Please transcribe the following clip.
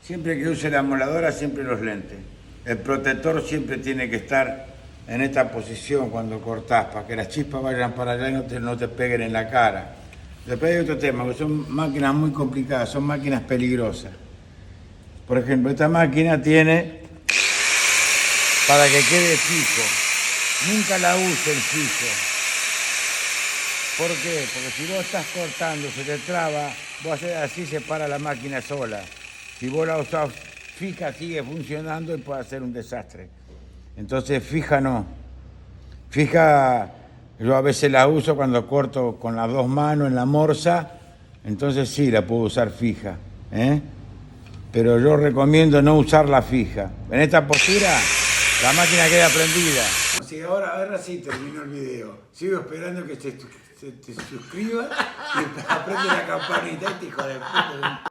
Siempre que use la moladora, siempre los lentes. El protector siempre tiene que estar en esta posición cuando cortás, para que las chispas vayan para allá y no te peguen en la cara. Después hay otro tema, que son máquinas muy complicadas, son máquinas peligrosas. Por ejemplo, esta máquina tiene para que quede fijo. Nunca la usen fijo. ¿Por qué? Porque si vos estás cortando, se te traba, vos haces así, se para la máquina sola. Si vos la usás fija, sigue funcionando y puede ser un desastre. Entonces, fija no. Fija, yo a veces la uso cuando corto con las dos manos en la morsa, entonces sí, la puedo usar fija. Pero yo recomiendo no usarla fija. En esta postura, la máquina queda prendida. Sí, ahora sí terminó el video. Sigo esperando que te suscribas y aprende la campanita, este hijo de puta.